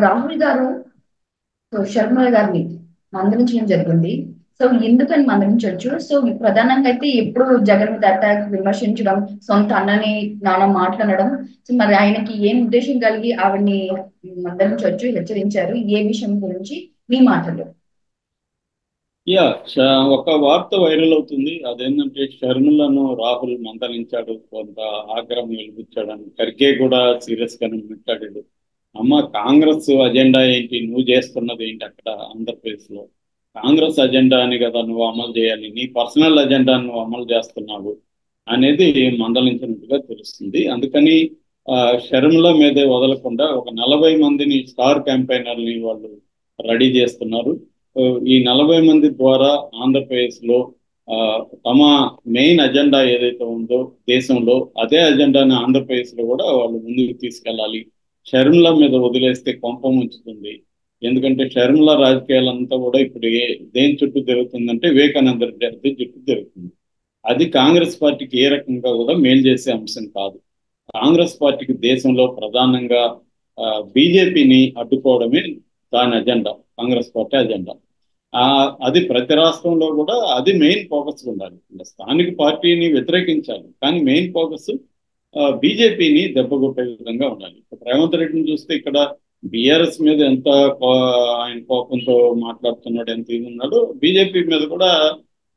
రాహుల్ గారు శర్మ గారిని మందలించడం జరిగింది. సో ఎందుకని మందలించవచ్చు? సో ప్రధానంగా అయితే ఎప్పుడు జగన్ మీద అటాక్ విమర్శించడం, సొంత అన్నని నాన్న మాట్లాడడం. సో మరి ఆయనకి ఏం ఉద్దేశం కలిగి ఆవిడ్ని మందలించవచ్చు, హెచ్చరించారు? ఏ విషయం గురించి మీ మాటలు? యా ఒక వార్త వైరల్ అవుతుంది. అదేంటంటే షర్మిలను రాహుల్ మందలించాడు, కొంత ఆగ్రహం వెలిపించాడని. ఖర్గే కూడా సీరియస్ గానే మాట్లాడాడు. అమ్మ, కాంగ్రెస్ అజెండా ఏంటి, నువ్వు చేస్తున్నది ఏంటి అక్కడ ఆంధ్రప్రదేశ్ లో? కాంగ్రెస్ అజెండా అని కదా నువ్వు అమలు చేయాలి, నీ పర్సనల్ అజెండా నువ్వు అమలు చేస్తున్నావు అనేది మందలించినట్టుగా తెలుస్తుంది. అందుకని ఆ, షర్మిల మీదే వదలకుండా ఒక 40 మందిని స్టార్ క్యాంపెయినర్ని వాళ్ళు రెడీ చేస్తున్నారు. ఈ 40 మంది ద్వారా ఆంధ్రప్రదేశ్ లో ఆ, తమ మెయిన్ అజెండా ఏదైతే ఉందో దేశంలో, అదే అజెండాని ఆంధ్రప్రదేశ్ లో కూడా వాళ్ళు ముందుకు తీసుకెళ్ళాలి. షర్మిల మీద వదిలేస్తే కొంప ముంచుతుంది. ఎందుకంటే షర్మిల రాజకీయాలంతా కూడా ఇప్పుడు దేని చుట్టూ తిరుగుతుందంటే వివేకానంద రెడ్డి గారి చుట్టూ తిరుగుతుంది. అది కాంగ్రెస్ పార్టీకి ఏ రకంగా కూడా మేలు చేసే అంశం కాదు. కాంగ్రెస్ పార్టీకి దేశంలో ప్రధానంగా బీజేపీని అడ్డుకోవడమే దాని అజెండా, కాంగ్రెస్ పార్టీ అజెండా. ఆ అది ప్రతి రాష్ట్రంలో కూడా అది మెయిన్ ఫోకస్ ఉండాలి. అంటే స్థానిక పార్టీని వ్యతిరేకించాలి, కానీ మెయిన్ ఫోకస్ బీజేపీని దెబ్బకొట్టే విధంగా ఉండాలి. ఇప్పుడు రేవంత్ రెడ్డిని చూస్తే ఇక్కడ బీఆర్ఎస్ మీద ఎంత ఆయన కోపంతో మాట్లాడుతున్నాడు, ఎంత ఇది ఉన్నాడు, బీజేపీ మీద కూడా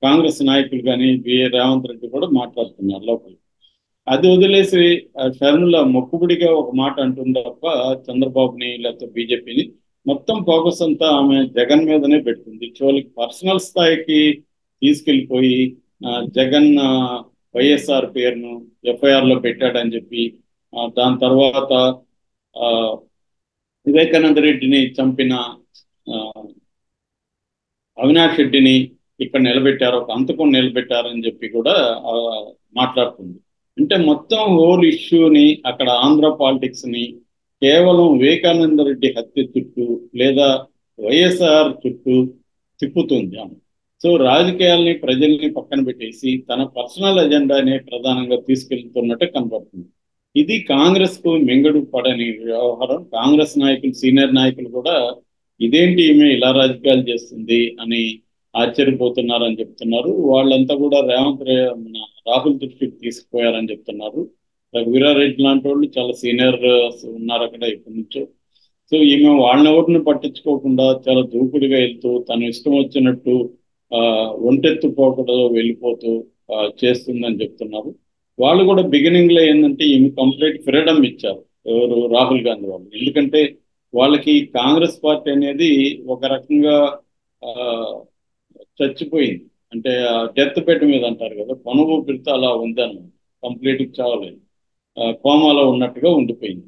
కాంగ్రెస్ నాయకులు కానీ రేవంత్ రెడ్డి కూడా మాట్లాడుతున్నారు లోపల. అది వదిలేసి షర్మిల మొక్కుబడిగా ఒక మాట అంటుంది తప్ప చంద్రబాబుని లేకపోతే బీజేపీని మొత్తం ఫోకస్ అంతా ఆమె జగన్ మీదనే పెడుతుంది. చివరికి పర్సనల్ స్థాయికి తీసుకెళ్లిపోయి జగన్ వైఎస్ఆర్ పేరును ఎఫ్ఐఆర్ లో పెట్టాడని చెప్పి దాని తర్వాత ఆ, వివేకానంద రెడ్డిని చంపిన ఆ, అవినాష్ రెడ్డిని ఇక్కడ నిలబెట్టారు, ఒక అంతకం నిలబెట్టారని చెప్పి కూడా ఆ, మాట్లాడుతుంది. అంటే మొత్తం హోల్ ఇష్యూని అక్కడ ఆంధ్ర పాలిటిక్స్ ని కేవలం వివేకానంద రెడ్డి హత్య చుట్టూ లేదా వైఎస్ఆర్ చుట్టూ తిప్పుతుంది ఆమె. సో రాజకీయాల్ని ప్రజల్ని పక్కన పెట్టేసి తన పర్సనల్ ఎజెండానే ప్రధానంగా తీసుకెళ్తున్నట్టు కనబడుతుంది. ఇది కాంగ్రెస్ కు మింగడు పడని వ్యవహారం. కాంగ్రెస్ నాయకులు, సీనియర్ నాయకులు కూడా ఇదేంటి ఈమె ఇలా రాజకీయాలు చేస్తుంది అని ఆశ్చర్యపోతున్నారని చెప్తున్నారు. వాళ్ళంతా కూడా మన రాహుల్ దృష్టికి తీసుకుపోయారని చెప్తున్నారు. రఘువీరారెడ్డి లాంటి వాళ్ళు చాలా సీనియర్ ఉన్నారు అక్కడ ఇప్పటి నుంచో. సో ఈమె వాళ్ళని ఎవరిని పట్టించుకోకుండా చాలా దూకుడుగా వెళ్తూ తను ఇష్టం వచ్చినట్టు ఆ ఒంటెత్తు పోకడలో వెళ్ళిపోతూ చేస్తుందని చెప్తున్నారు. వాళ్ళు కూడా బిగినింగ్ లో ఏంటంటే ఈమె కంప్లీట్ ఫ్రీడమ్ ఇచ్చారు, ఎవరు, రాహుల్ గాంధీ వాళ్ళు. ఎందుకంటే వాళ్ళకి కాంగ్రెస్ పార్టీ అనేది ఒక రకంగా ఆ, చచ్చిపోయింది. అంటే డెత్ బెడ్ మీద అంటారు కదా, కొన ఊపిరితో అలా ఉందన్నమాట. కంప్లీట్ చావలేదు, కోమాలో ఉన్నట్టుగా ఉండిపోయింది.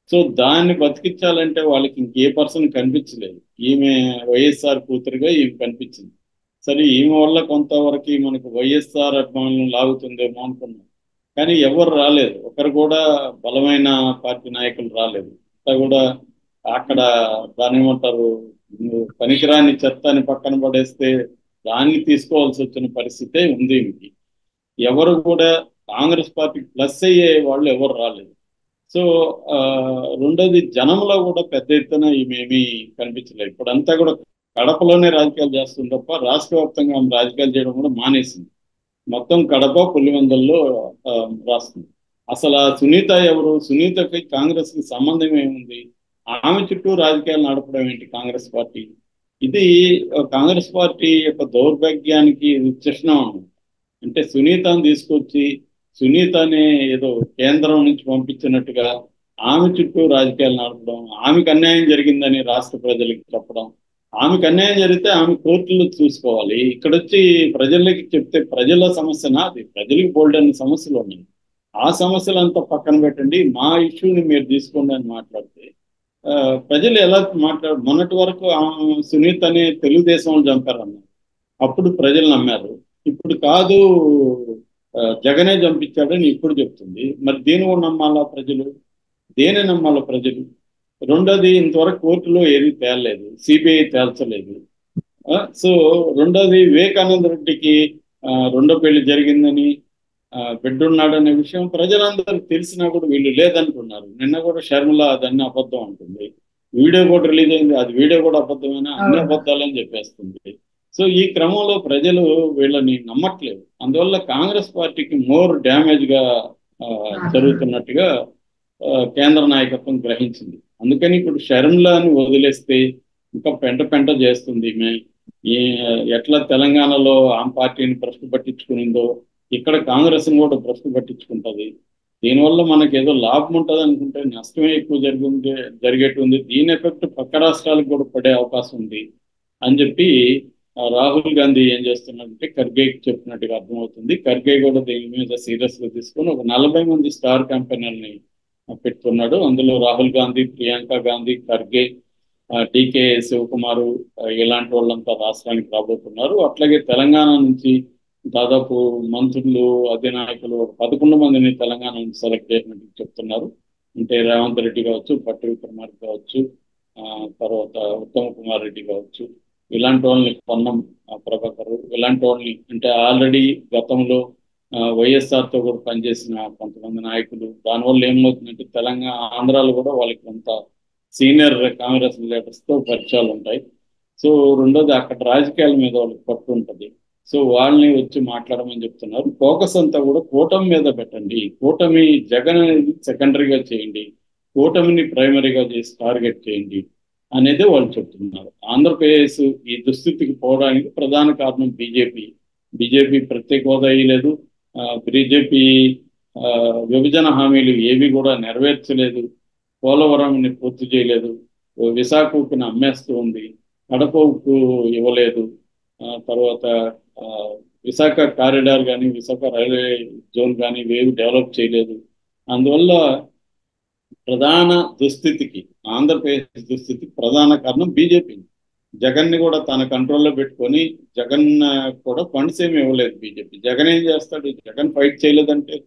సో దాన్ని బతికించాలంటే వాళ్ళకి ఇంకే పర్సన్ కనిపించలేదు. ఈమె వైఎస్ఆర్ కూతురుగా ఈమె కనిపించింది. సరే, ఈమె వల్ల కొంతవరకు మనకు వైఎస్ఆర్ అభిమానులను లాగుతుందేమో అనుకున్నాం, కానీ ఎవరు రాలేదు. ఒకరు కూడా బలమైన పార్టీ నాయకులు రాలేదు. అంతా కూడా అక్కడ దాని ఏమంటారు, పనికిరాని చెత్తని పక్కన పడేస్తే దాన్ని తీసుకోవాల్సి వచ్చిన పరిస్థితే ఉంది ఈమెకి. ఎవరు కూడా కాంగ్రెస్ పార్టీకి ప్లస్ అయ్యే వాళ్ళు ఎవరు రాలేదు. సో ఆ, రెండోది, జనంలో కూడా పెద్ద ఎత్తున ఈమెమీ కనిపించలేదు. ఇప్పుడంతా కూడా కడపలోనే రాజకీయాలు చేస్తుంది తప్ప రాష్ట్ర వ్యాప్తంగా ఆమె రాజకీయాలు చేయడం కూడా మానేసింది. మొత్తం కడప, పులివెందుల్లో ఆ, రాస్తుంది. అసలు ఆ సునీత ఎవరు? సునీతకి కాంగ్రెస్ కి సంబంధం ఏముంది? ఆమె చుట్టూ రాజకీయాలు నడపడం ఏంటి కాంగ్రెస్ పార్టీ? ఇది కాంగ్రెస్ పార్టీ యొక్క దౌర్భాగ్యానికి చిహ్నం అన్నమాట. అంటే సునీతను తీసుకొచ్చి సునీతని ఏదో కేంద్రం నుంచి పంపించినట్టుగా ఆమె చుట్టూ రాజకీయాలు నడపడం, ఆమెకు అన్యాయం జరిగిందని రాష్ట్ర ప్రజలకు చెప్పడం. ఆమెకు అన్యాయం జరిగితే ఆమె కోర్టులో చూసుకోవాలి. ఇక్కడ వచ్చి ప్రజలకి చెప్తే ప్రజల సమస్యనా అది? ప్రజలకు బోల్డ్ అనే సమస్యలు ఉన్నాయి. ఆ సమస్యలంతా పక్కన పెట్టండి, మా ఇష్యూని మీరు తీసుకోండి అని మాట్లాడితే ఆ, ప్రజలు ఎలా మొన్నటి వరకు సునీత్ అనే తెలుగుదేశం వాళ్ళు చంపారన్నారు, అప్పుడు ప్రజలు నమ్మారు. ఇప్పుడు కాదు, జగనే చంపించాడని ఇప్పుడు చెప్తుంది. మరి దేని కూడా నమ్మాలా ప్రజలు? దేని నమ్మాలా ప్రజలు? రెండోది, ఇంతవరకు కోర్టులో ఏది తేలలేదు, సిబిఐ తేల్చలేదు. సో రెండోది, వివేకానంద రెడ్డికి రెండో పెళ్లి జరిగిందని, బిడ్డున్నాడనే విషయం ప్రజలందరూ తెలిసినా కూడా వీళ్ళు లేదంటున్నారు. నిన్న కూడా షర్మిల దాన్ని అబద్ధం అంటుంది. వీడియో కూడా రిలీజ్ అయింది, అది వీడియో కూడా అబద్ధమైన, అన్ని అవును. అబద్ధాలని చెప్పేస్తుంది. సో ఈ క్రమంలో ప్రజలు వీళ్ళని నమ్మట్లేదు. అందువల్ల కాంగ్రెస్ పార్టీకి మోర్ డ్యామేజ్ గా ఆ, మారుతుంది. జరుగుతున్నట్టుగా కేంద్ర నాయకత్వం గ్రహించింది. అందుకని ఇప్పుడు షర్మిలాని వదిలేస్తే ఇంకా పెంట పెంట చేస్తుంది ఈమె. ఈ ఎట్లా తెలంగాణలో ఆమె పార్టీని భ్రష్టు పట్టించుకునిందో ఇక్కడ కాంగ్రెస్ కూడా భ్రష్టు పట్టించుకుంటది. దీనివల్ల మనకి ఏదో లాభం ఉంటుంది అనుకుంటే నష్టమే ఎక్కువ జరిగేటుంది. దీని ఎఫెక్ట్ పక్క రాష్ట్రాలకు కూడా పడే అవకాశం ఉంది అని చెప్పి రాహుల్ గాంధీ ఏం చేస్తున్నాడంటే ఖర్గేకి చెప్పినట్టుగా అర్థమవుతుంది. ఖర్గే కూడా దీని మీద సీరియస్ గా తీసుకొని ఒక 40 మంది స్టార్ క్యాంపెయినర్ని పెట్టుకున్నాడు. అందులో రాహుల్ గాంధీ, ప్రియాంక గాంధీ, ఖర్గే, టీకే శివకుమారు, ఇలాంటి వాళ్ళంతా రాష్ట్రానికి రాబోతున్నారు. అట్లాగే తెలంగాణ నుంచి దాదాపు మంత్రులు, అధినాయకులు ఒక 11 మందిని తెలంగాణ నుంచి సెలెక్ట్ చేసినట్టు చెప్తున్నారు. అంటే రేవంత్ రెడ్డి కావచ్చు, భట్టి విక్రమార్క కావచ్చు, ఆ, తర్వాత ఉత్తమ్ కుమార్ రెడ్డి కావచ్చు, ఇలాంటి వాళ్ళని పొన్నం ప్రభాకర్, ఇలాంటి వాళ్ళని అంటే ఆల్రెడీ గతంలో వైఎస్ఆర్ తో కూడా పనిచేసిన కొంతమంది నాయకులు. దానివల్ల ఏమవుతుందంటే తెలంగాణ, ఆంధ్రాలో కూడా వాళ్ళకి కొంత సీనియర్ కాంగ్రెస్ లీడర్స్ తో పరిచయాలు ఉంటాయి. సో రెండోది అక్కడ రాజకీయాల మీద వాళ్ళకి పట్టు ఉంటుంది. సో వాళ్ళని వచ్చి మాట్లాడమని చెప్తున్నారు. ఫోకస్ అంతా కూడా కూటమి మీద పెట్టండి. కూటమి జగన్ అనేది సెకండరీగా చేయండి, కూటమిని ప్రైమరీగా చేసి టార్గెట్ చేయండి అనేది వాళ్ళు చెప్తున్నారు. ఆంధ్రప్రదేశ్ ఈ దుస్థితికి పోవడానికి ప్రధాన కారణం బీజేపీ. బీజేపీ ప్రత్యేక హోదా ఇయ్యలేదు. బీజేపీ విభజన హామీలు ఏవి కూడా నెరవేర్చలేదు. పోలవరంని పూర్తి చేయలేదు. విశాఖ ఉక్కుని అమ్మేస్తూ ఉంది. కడప ఉక్కు ఇవ్వలేదు. తర్వాత ఆ, విశాఖ కారిడార్ కానీ, విశాఖ రైల్వే జోన్ కానీ ఇవేవి డెవలప్ చేయలేదు. అందువల్ల ప్రధాన దుస్థితికి, ఆంధ్రప్రదేశ్ దుస్థితికి ప్రధాన కారణం బీజేపీ. జగన్ ని కూడా తన కంట్రోల్లో పెట్టుకొని జగన్ కూడా ఫండ్స్ ఏమి ఇవ్వలేదు బీజేపీ. జగన్ ఏం చేస్తాడు? జగన్ ఫైట్ చేయలేదంటే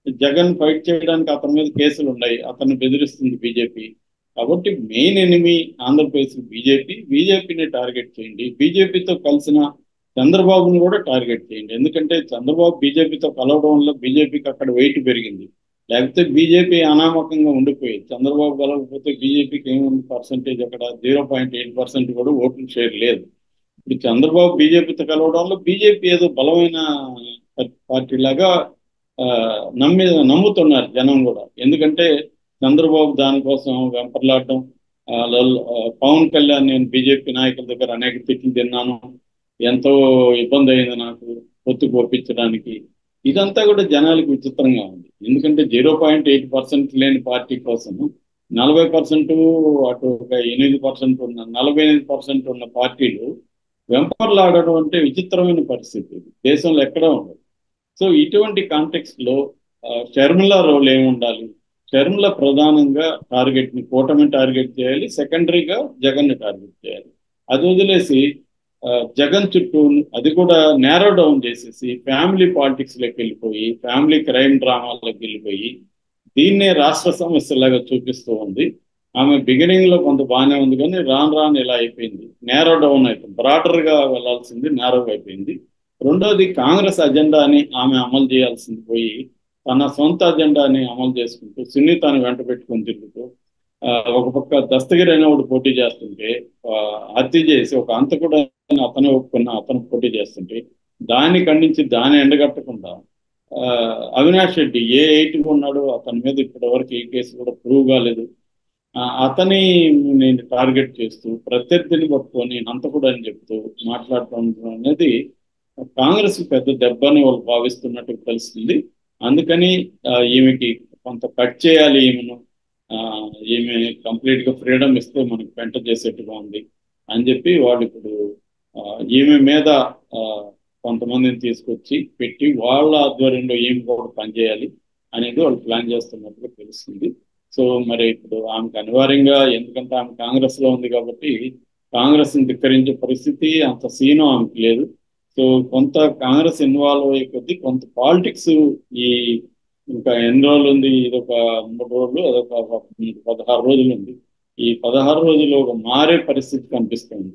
జగన్ ఫైట్ చేయడానికి అతని మీద కేసులు ఉన్నాయి, అతన్ని బెదిరిస్తుంది బీజేపీ. కాబట్టి మెయిన్ ఎనిమి ఆంధ్రప్రదేశ్ బీజేపీ. బీజేపీని టార్గెట్ చేయండి. బీజేపీతో కలిసిన చంద్రబాబును కూడా టార్గెట్ చేయండి. ఎందుకంటే చంద్రబాబు బీజేపీతో కలవడం వల్ల బీజేపీకి అక్కడ వెయిట్ పెరిగింది. లేకపోతే బీజేపీ అనామకంగా ఉండిపోయేది. చంద్రబాబు కలవకపోతే బీజేపీకి ఏముంది పర్సంటేజ్? అక్కడ 0.8% కూడా ఓట్లు షేర్ లేదు. ఇప్పుడు చంద్రబాబు బీజేపీతో కలవడం వల్ల బీజేపీ ఏదో బలమైన పార్టీ లాగా నమ్ముతున్నారు జనం కూడా. ఎందుకంటే చంద్రబాబు దానికోసం వెంపర్లాడడం, పవన్ కళ్యాణ్, నేను బీజేపీ నాయకుల దగ్గర అనేక తిట్లు తిన్నాను, ఎంతో ఇబ్బంది అయింది నాకు పొత్తుకు ఒప్పించడానికి. ఇదంతా కూడా జనాలకు విచిత్రంగా ఉంది. ఎందుకంటే 0.8% లేని పార్టీ కోసం 40%, అటు ఒక 8% ఉన్న, 48% ఉన్న పార్టీలు వెంపర్లాడడం అంటే విచిత్రమైన పరిస్థితి. దేశంలో ఎక్కడా ఉండదు. సో ఇటువంటి కాంటెక్స్ట్ లో షర్మిల రోల్ ఏమి ఉండాలి? షర్మిల ప్రధానంగా టార్గెట్ ని కూటమి టార్గెట్ చేయాలి, సెకండరీగా జగన్ ని టార్గెట్ చేయాలి. అది వదిలేసి జగన్ చుట్టూ అది కూడా నేరో డౌన్ చేసేసి ఫ్యామిలీ పాలిటిక్స్ లోకి వెళ్ళిపోయి, ఫ్యామిలీ క్రైమ్ డ్రామాలోకి వెళ్ళిపోయి దీన్నే రాష్ట్ర సమస్యలాగా చూపిస్తూ ఉంది. ఆమె బిగినింగ్ లో కొంత బాగానే ఉంది, కానీ రాను రాను ఇలా అయిపోయింది. నేరో డౌన్ అయిపోయింది. బ్రాడర్ గా వెళ్లాల్సింది నేరోగా అయిపోయింది. రెండోది కాంగ్రెస్ అజెండాని ఆమె అమలు చేయాల్సింది పోయి తన సొంత అజెండాని అమలు చేసుకుంటూ సునీతాన్ని వెంట పెట్టుకుని తిరుగుతూ ఒక పక్క దస్తగిరి అనేవాడు పోటీ చేస్తుంటే, హత్య చేసి ఒక అంతకుడు అతనే ఒప్పుకున్న అతను పోటీ చేస్తుంటే దాన్ని ఖండించి దాన్ని ఎండగట్టకుండా అవినాష్ రెడ్డి ఏ 8 ఉన్నాడో అతని మీద ఇప్పటి వరకు ఏ కేసు కూడా ప్రూవ్ కాలేదు. అతని నేను టార్గెట్ చేస్తూ ప్రత్యర్థిని పట్టుకొని హంతకుడు అని చెప్తూ మాట్లాడటం అనేది కాంగ్రెస్ పెద్ద దెబ్బని వాళ్ళు భావిస్తున్నట్టు తెలుస్తుంది. అందుకని ఈమెకి కొంత కట్ చేయాలి ఈమెను. ఆ, ఈమె కంప్లీట్ గా ఫ్రీడమ్ ఇస్తే మనకి పెంట చేసేట్టుగా ఉంది అని చెప్పి వాళ్ళు ఇప్పుడు ఈమె మీద ఆ, కొంతమందిని తీసుకొచ్చి పెట్టి వాళ్ళ ఆధ్వర్యంలో ఈమె కూడా పనిచేయాలి అనేది వాళ్ళు ప్లాన్ చేస్తున్నట్టుగా తెలుస్తుంది. సో మరి ఇప్పుడు ఆమెకు అనివార్యంగా, ఎందుకంటే ఆమె కాంగ్రెస్ లో ఉంది కాబట్టి కాంగ్రెస్ ని ధిక్కరించే పరిస్థితి అంత సీను ఆమెకు లేదు. సో కొంత కాంగ్రెస్ ఇన్వాల్వ్ అయ్యే కొద్దీ కొంత పాలిటిక్స్ ఈ ఇంకా ఎన్ని రోజులు ఉంది? ఇదొక 3 రోజులు, అదొక 16 రోజులు ఉంది. ఈ 16 రోజులు ఒక మారే పరిస్థితి కనిపిస్తుంది.